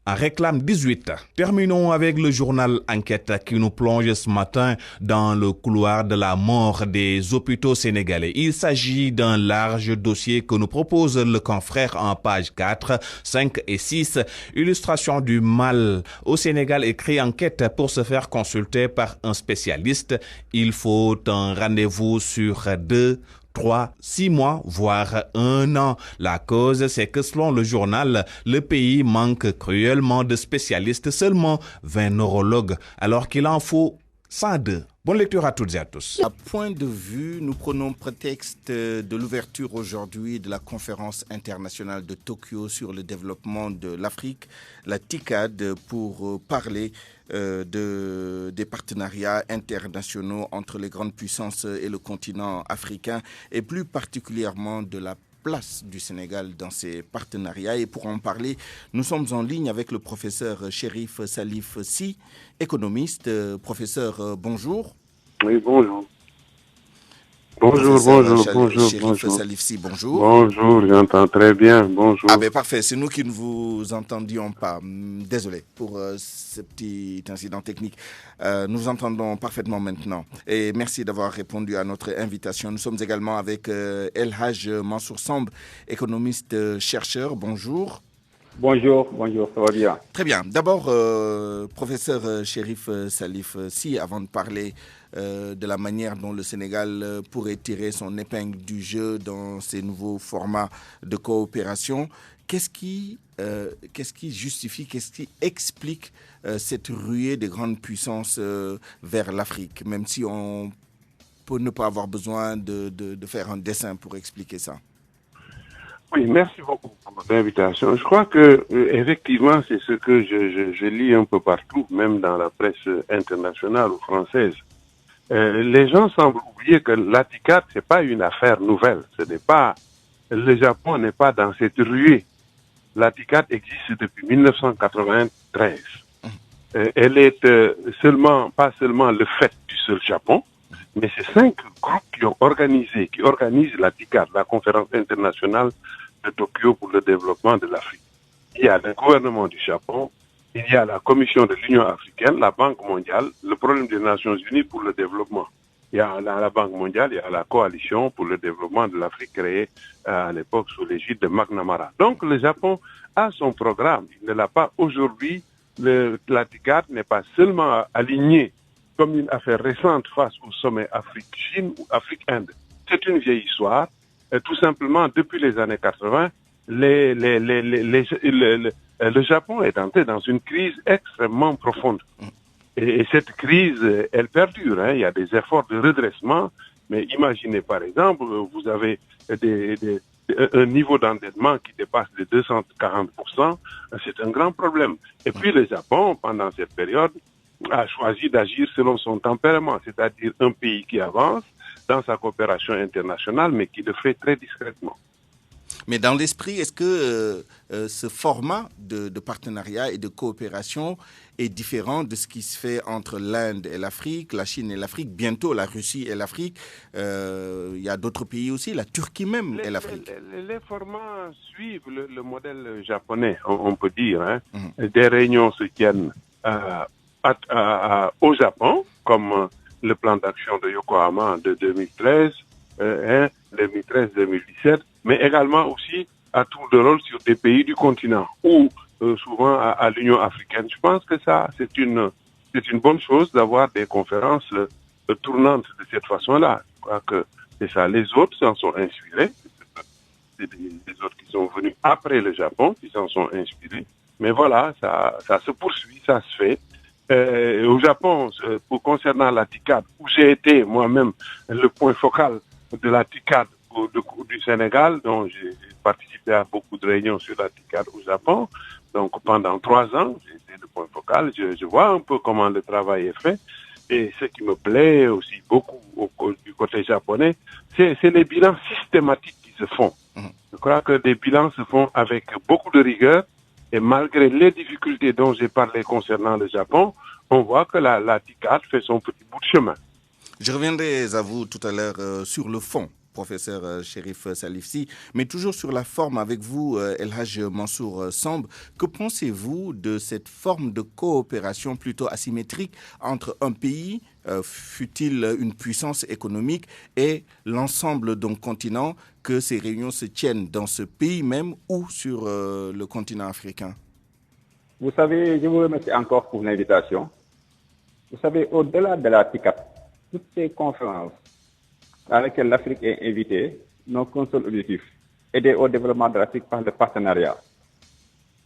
[SPEAKER 11] en réclame 18. Terminons avec le journal Enquête qui nous plonge ce matin dans le couloir de la mort des hôpitaux sénégalais. Il s'agit d'un large dossier que nous propose le confrère en page 4, 5 et 6. Illustration du mal. Au Sénégal, écrit Enquête pour se faire consulter par un spécialiste. Il faut un rendez-vous sur 2, 3, 6 mois, voire 1 an. La cause, c'est que selon le journal, le pays manque cruellement de spécialistes, seulement 20 neurologues, alors qu'il en faut 102. Bonne lecture à toutes et à tous.
[SPEAKER 1] À point de vue, nous prenons prétexte de l'ouverture aujourd'hui de la conférence internationale de Tokyo sur le développement de l'Afrique, la TICAD, pour parler des partenariats internationaux entre les grandes puissances et le continent africain, et plus particulièrement de la place du Sénégal dans ces partenariats. Et pour en parler, nous sommes en ligne avec le professeur Chérif Salif Sy, économiste. Professeur, bonjour.
[SPEAKER 10] Oui, bonjour. Bonjour.
[SPEAKER 1] Chérif Salif Sy, bonjour.
[SPEAKER 10] Bonjour, j'entends très bien. Bonjour.
[SPEAKER 1] Ah ben parfait, c'est nous qui ne vous entendions pas. Désolé pour ce petit incident technique. Nous vous entendons parfaitement maintenant. Et merci d'avoir répondu à notre invitation. Nous sommes également avec El Hadj Mansour Samb, économiste chercheur. Bonjour.
[SPEAKER 12] Bonjour, ça va bien.
[SPEAKER 1] Très bien. D'abord, professeur Chérif Salif Sy, avant de parler de la manière dont le Sénégal pourrait tirer son épingle du jeu dans ces nouveaux formats de coopération, qu'est-ce qui justifie, qu'est-ce qui explique cette ruée des grandes puissances vers l'Afrique, même si on peut ne pas avoir besoin de faire un dessin pour expliquer ça?
[SPEAKER 10] Oui, merci beaucoup pour votre invitation. Je crois que effectivement, c'est ce que je lis un peu partout, même dans la presse internationale ou française. Les gens semblent oublier que l'ATICAD, c'est pas une affaire nouvelle. Le Japon n'est pas dans cette ruée. L'ATICAD existe depuis 1993. Elle est pas seulement le fait du seul Japon, mais c'est 5 groupes qui organisent l'ATICAD, la conférence internationale de Tokyo pour le développement de l'Afrique. Il y a le gouvernement du Japon, il y a la Commission de l'Union africaine, la Banque mondiale, le Programme des Nations unies pour le développement. Il y a la Banque mondiale, il y a la Coalition pour le développement de l'Afrique créée à l'époque sous l'égide de McNamara. Donc le Japon a son programme, il ne l'a pas aujourd'hui. L'ATICAD n'est pas seulement aligné comme une affaire récente face au sommet Afrique-Chine ou Afrique-Inde. C'est une vieille histoire. Tout simplement, depuis les années 80, le Japon est entré dans une crise extrêmement profonde. Et cette crise, elle perdure. Il y a des efforts de redressement. Mais imaginez, par exemple, vous avez un niveau d'endettement qui dépasse les 240%. C'est un grand problème. Et puis le Japon, pendant cette période, a choisi d'agir selon son tempérament, c'est-à-dire un pays qui avance dans sa coopération internationale, mais qui le fait très discrètement.
[SPEAKER 1] Mais dans l'esprit, est-ce que ce format de partenariat et de coopération est différent de ce qui se fait entre l'Inde et l'Afrique, la Chine et l'Afrique, bientôt la Russie et l'Afrique? Il y a d'autres pays aussi, la Turquie même et l'Afrique.
[SPEAKER 10] Les formats suivent le modèle japonais, on peut dire. Des réunions se tiennent au Japon, comme le plan d'action de Yokohama de 2013, 2013-2017, mais également aussi à tour de rôle sur des pays du continent ou souvent à l'Union africaine. Je pense que ça, c'est une bonne chose d'avoir des conférences tournantes de cette façon-là. Je crois que c'est ça. Les autres s'en sont inspirés. C'est des autres qui sont venus après le Japon qui s'en sont inspirés. Mais voilà, ça se poursuit, ça se fait. Au Japon, concernant la TICAD, où j'ai été moi-même le point focal de la TICAD du Sénégal, dont j'ai participé à beaucoup de réunions sur la TICAD au Japon. Donc pendant 3 ans, j'ai été le point focal. Je vois un peu comment le travail est fait. Et ce qui me plaît aussi beaucoup du côté japonais, c'est les bilans systématiques qui se font. Je crois que des bilans se font avec beaucoup de rigueur. Et malgré les difficultés dont j'ai parlé concernant le Japon, on voit que la TICAD fait son petit bout de chemin.
[SPEAKER 1] Je reviendrai à vous tout à l'heure sur le fond, professeur Chérif Salif Sy, mais toujours sur la forme avec vous, El Hadj Mansour Samb. Que pensez-vous de cette forme de coopération plutôt asymétrique entre un pays, fût-il une puissance économique, et l'ensemble d'un continent, que ces réunions se tiennent dans ce pays même ou sur le continent africain?
[SPEAKER 12] Vous savez, je vous remercie encore pour l'invitation. Vous savez, au-delà de la TICAD, toutes ces conférences dans lesquelles l'Afrique est invitée n'ont qu'un seul objectif, aider au développement de l'Afrique par le partenariat.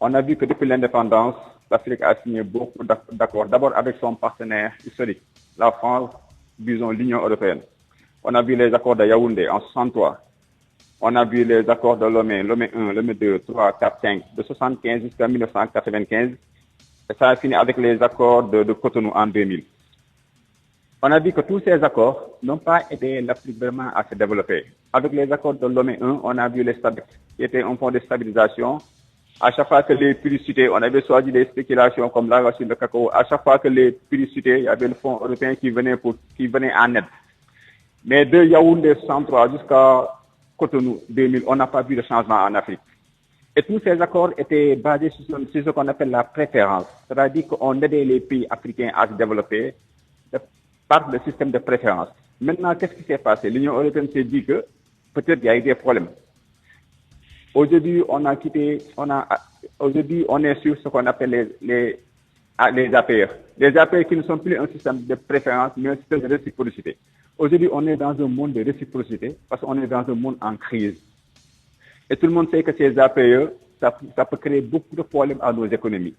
[SPEAKER 12] On a vu que depuis l'indépendance, l'Afrique a signé beaucoup d'accords, d'abord avec son partenaire historique, la France, disons l'Union européenne. On a vu les accords de Yaoundé en 1963. On a vu les accords de Lomé 1, Lomé 2, 3, 4, 5, de 1975 jusqu'à 1995. Et ça a fini avec les accords de Cotonou en 2000. on a vu que tous ces accords n'ont pas aidé l'Afrique vraiment à se développer. Avec les accords de Lomé 1, on a vu les SADC, qui était un fonds de stabilisation. À chaque fois que les publicités, on avait choisi des spéculations comme l'arachide, le cacao. À chaque fois que les publicités, il y avait le fonds européen qui venait en aide. Mais de Yaoundé 103 jusqu'à Cotonou 2000, on n'a pas vu de changement en Afrique. Et tous ces accords étaient basés sur ce qu'on appelle la préférence. C'est-à-dire qu'on aidait les pays africains à se développer par le système de préférence. Maintenant, qu'est-ce qui s'est passé? L'Union européenne s'est dit que peut-être il y a eu des problèmes. Aujourd'hui, aujourd'hui, on est sur ce qu'on appelle les APR. Les APR qui ne sont plus un système de préférence, mais un système de réciprocité. Aujourd'hui, on est dans un monde de réciprocité parce qu'on est dans un monde en crise. Et tout le monde sait que ces APE, ça peut créer beaucoup de problèmes à nos économies.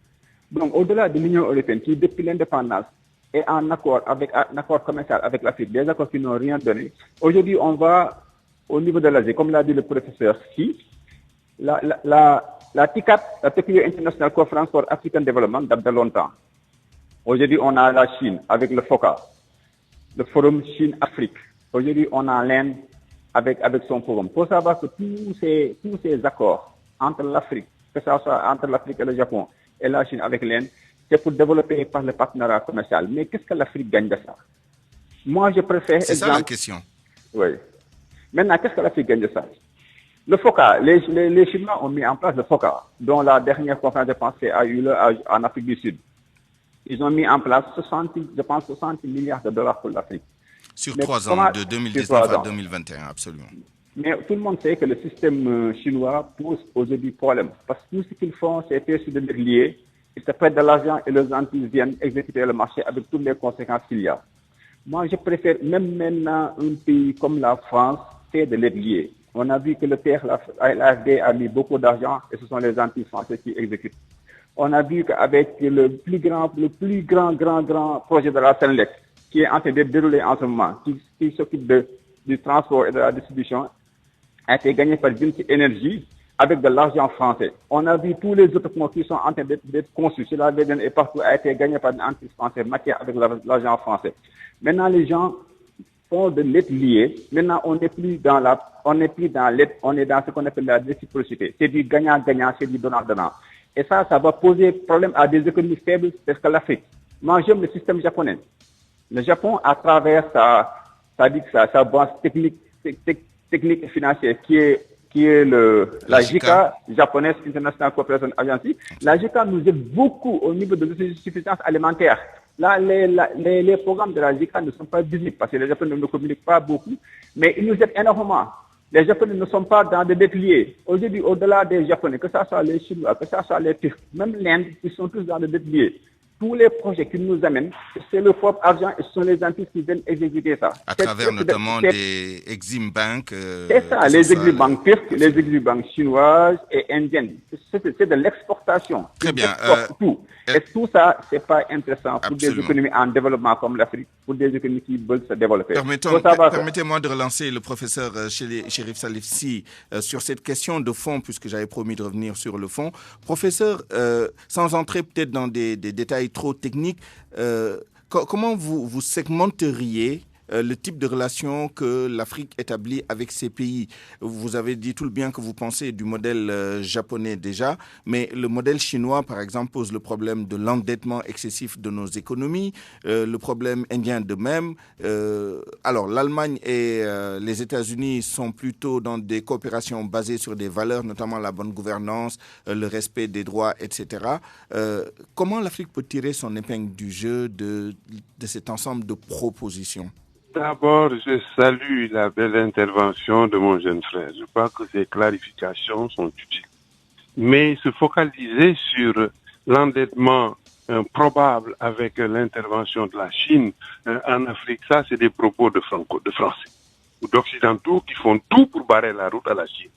[SPEAKER 12] Donc, au-delà de l'Union européenne, qui depuis l'indépendance est en accord commercial avec l'Afrique, des accords qui n'ont rien donné, aujourd'hui, on va au niveau de l'Asie, comme l'a dit le professeur Xi, la TICAP, la Tokyo International Conference for African Development, date de longtemps. Aujourd'hui, on a la Chine avec le FOCA, le Forum Chine-Afrique. Aujourd'hui, on a l'Inde avec son forum. Il faut savoir que tous ces accords entre l'Afrique, que ce soit entre l'Afrique et le Japon, et la Chine avec l'Inde, c'est pour développer par le partenariat commercial. Mais qu'est-ce que l'Afrique gagne de ça? Moi, je préfère...
[SPEAKER 1] C'est ça la question.
[SPEAKER 12] Oui. Maintenant, qu'est-ce que l'Afrique gagne de ça? Le FOCA, les Chinois ont mis en place le FOCA, dont la dernière conférence de pensée a eu lieu en Afrique du Sud. Ils ont mis en place 60 milliards de dollars pour l'Afrique.
[SPEAKER 1] Sur 3 ans, de 2019 à 2021, absolument.
[SPEAKER 12] Mais tout le monde sait que le système chinois pose aujourd'hui problème. Parce que tout ce qu'ils font, c'est faire sur des dettes liées. Ils se prêtent de l'argent et les entités viennent exécuter le marché avec toutes les conséquences qu'il y a. Moi, je préfère, même maintenant, un pays comme la France, faire de l'aide liée. On a vu que le PR, l'AFD, a mis beaucoup d'argent et ce sont les entités français qui exécutent. On a vu qu'avec le plus grand projet de la Senelec, qui est en train de dérouler en ce moment, qui s'occupe du transport et de la distribution, a été gagné par Vinci Energy avec de l'argent français. On a vu tous les autres ponts qui sont en train d'être conçus sur la VDN et partout a été gagné par une entreprise française, maquillée avec l'argent français. Maintenant, les gens font de l'aide liée. Maintenant, on n'est plus dans l'aide, on est dans ce qu'on appelle la réciprocité. C'est du gagnant-gagnant, c'est du donnant-donnant. Et ça va poser problème à des économies faibles telles que l'Afrique. Moi, j'aime le système japonais. Le Japon, à travers sa base technique et financière, qui est la JICA, japonaise International Cooperation Agency, la JICA nous aide beaucoup au niveau de l'autosuffisance alimentaire. Là, les programmes de la JICA ne sont pas visibles parce que les Japonais ne communiquent pas beaucoup, mais ils nous aident énormément. Les Japonais ne sont pas dans des dettes liées. Aujourd'hui, au-delà des Japonais, que ce soit les Chinois, que ce soit les Turcs, même l'Inde, ils sont tous dans des dettes liées. Tous les projets qu'ils nous amènent, c'est le propre argent et ce sont les entités qui viennent exécuter ça.
[SPEAKER 1] À travers notamment des Exim Bank.
[SPEAKER 12] C'est ça, les Exim Bank turcs, les Exim Bank chinoises et indiennes. C'est de l'exportation.
[SPEAKER 1] Très bien.
[SPEAKER 12] Tout. Et tout ça, c'est pas intéressant pour des économies en développement comme l'Afrique, pour des économies qui veulent se développer.
[SPEAKER 1] Permettez-moi de relancer le professeur Cherif Salif Sy sur cette question de fond, puisque j'avais promis de revenir sur le fond. Professeur, sans entrer peut-être dans des détails trop techniques, comment vous segmenteriez le type de relation que l'Afrique établit avec ces pays? Vous avez dit tout le bien que vous pensez du modèle japonais déjà, mais le modèle chinois, par exemple, pose le problème de l'endettement excessif de nos économies, le problème indien de même. Alors, l'Allemagne et les États-Unis sont plutôt dans des coopérations basées sur des valeurs, notamment la bonne gouvernance, le respect des droits, etc. Comment l'Afrique peut tirer son épingle du jeu de cet ensemble de propositions?
[SPEAKER 10] D'abord, je salue la belle intervention de mon jeune frère. Je crois que ces clarifications sont utiles. Mais se focaliser sur l'endettement probable avec l'intervention de la Chine en Afrique, ça, c'est des propos de Français ou d'Occidentaux qui font tout pour barrer la route à la Chine.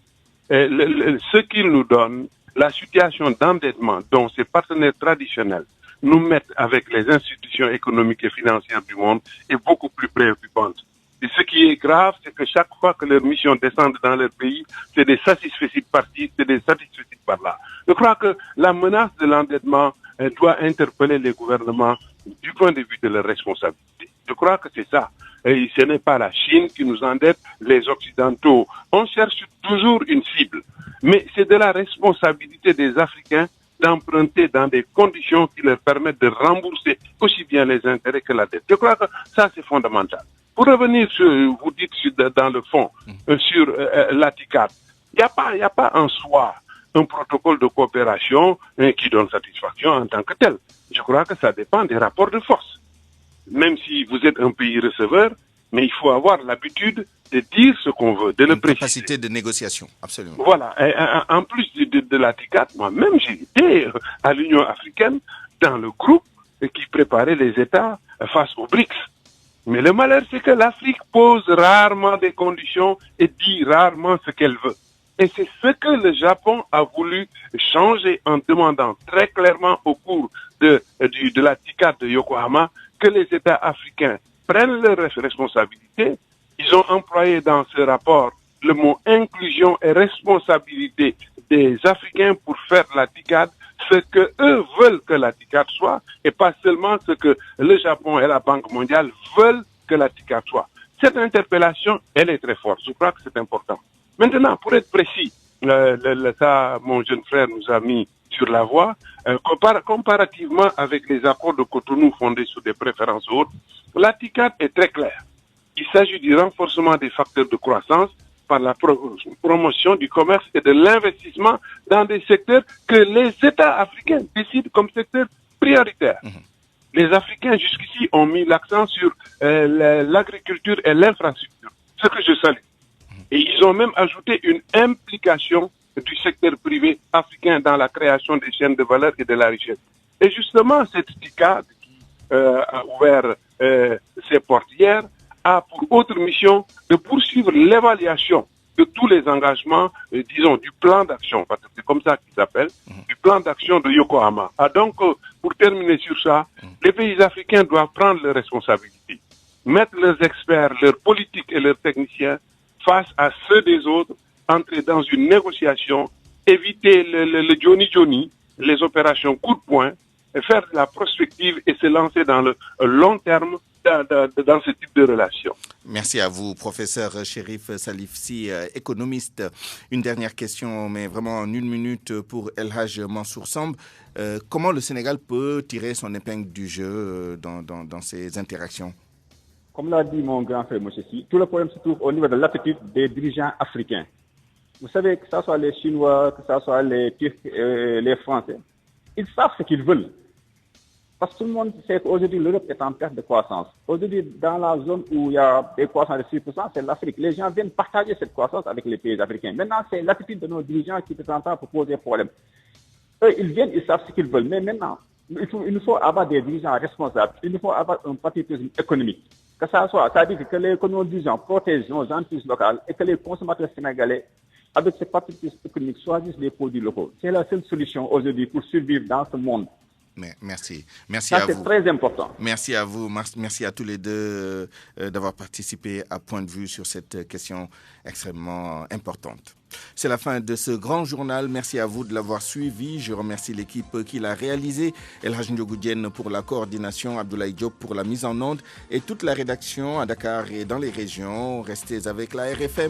[SPEAKER 10] Ce qu'ils nous donnent, la situation d'endettement dont ces partenaires traditionnels nous mettent avec les institutions économiques et financières du monde est beaucoup plus préoccupante. Et ce qui est grave, c'est que chaque fois que leurs missions descendent dans leur pays, c'est des satisfaits par-ci, c'est des satisfaits par-là. Je crois que la menace de l'endettement doit interpeller les gouvernements du point de vue de leur responsabilité. Je crois que c'est ça. Et ce n'est pas la Chine qui nous endette, les Occidentaux. On cherche toujours une cible. Mais c'est de la responsabilité des Africains d'emprunter dans des conditions qui leur permettent de rembourser aussi bien les intérêts que la dette. Je crois que ça, c'est fondamental. Pour revenir sur, vous dites dans le fond, sur l'ATICAD, il n'y a pas en soi un protocole de coopération qui donne satisfaction en tant que tel. Je crois que ça dépend des rapports de force. Même si vous êtes un pays receveur, mais il faut avoir l'habitude de dire ce qu'on veut, de le préciser.
[SPEAKER 1] Capacité de négociation, absolument.
[SPEAKER 10] Voilà. Et, en plus de l'ATICAD, moi-même, j'ai été à l'Union africaine dans le groupe qui préparait les États face aux BRICS. Mais le malheur, c'est que l'Afrique pose rarement des conditions et dit rarement ce qu'elle veut. Et c'est ce que le Japon a voulu changer en demandant très clairement au cours de la TICAD de Yokohama que les États africains prennent leurs responsabilités. Ils ont employé dans ce rapport le mot inclusion et responsabilité des Africains pour faire la TICAD ce que eux veulent que la TICAD soit et pas seulement ce que le Japon et la Banque mondiale veulent que la TICAD soit. Cette interpellation, elle est très forte. Je crois que c'est important. Maintenant, pour être précis, ça, mon jeune frère nous a mis sur la voie, comparativement avec les accords de Cotonou fondés sur des préférences hautes, la TICAD est très claire. Il s'agit du renforcement des facteurs de croissance par la promotion du commerce et de l'investissement dans des secteurs que les États africains décident comme secteurs prioritaires. Les Africains jusqu'ici ont mis l'accent sur l'agriculture et l'infrastructure, ce que je salue. Et ils ont même ajouté une implication du secteur privé africain dans la création des chaînes de valeur et de la richesse. Et justement, cette TICAD qui a ouvert ses portes hier a pour autre mission de poursuivre l'évaluation de tous les engagements, disons, du plan d'action, parce que c'est comme ça qu'il s'appelle, du plan d'action de Yokohama. Donc, pour terminer sur ça, les pays africains doivent prendre leurs responsabilités, mettre leurs experts, leurs politiques et leurs techniciens face à ceux des autres, entrer dans une négociation, éviter le Johnny, les opérations coup de poing, et faire de la prospective et se lancer dans le long terme dans ce type de relation.
[SPEAKER 1] Merci à vous, professeur Chérif Salifsi, économiste. Une dernière question, mais vraiment en une minute pour El Hadj Mansour Samb. Comment le Sénégal peut tirer son épingle du jeu dans ces interactions?
[SPEAKER 12] Comme l'a dit mon grand frère Mouchessi, tout le problème se trouve au niveau de l'attitude des dirigeants africains. Vous savez, que ce soit les Chinois, que ce soit les Turcs, les Français, ils savent ce qu'ils veulent. Parce que tout le monde sait qu'aujourd'hui, l'Europe est en perte de croissance. Aujourd'hui, dans la zone où il y a des croissances de 6%, c'est l'Afrique. Les gens viennent partager cette croissance avec les pays africains. Maintenant, c'est l'attitude de nos dirigeants qui est en train de poser problème. Eux, ils viennent, ils savent ce qu'ils veulent. Mais maintenant, il nous faut avoir des dirigeants responsables. Il nous faut avoir un patriotisme économique. Que ça soit, c'est-à-dire que nos dirigeants protègent nos entreprises locales et que les consommateurs sénégalais, avec ce patriotisme économique, choisissent les produits locaux. C'est la seule solution aujourd'hui pour survivre dans ce monde.
[SPEAKER 1] Merci
[SPEAKER 12] ça,
[SPEAKER 1] à vous.
[SPEAKER 12] C'est très important.
[SPEAKER 1] Merci à vous. Merci à tous les deux d'avoir participé à Point de vue sur cette question extrêmement importante. C'est la fin de ce grand journal. Merci à vous de l'avoir suivi. Je remercie l'équipe qui l'a réalisé. El Hadj Ndiogou Diène pour la coordination, Abdoulaye Diop pour la mise en onde et toute la rédaction à Dakar et dans les régions. Restez avec la RFM.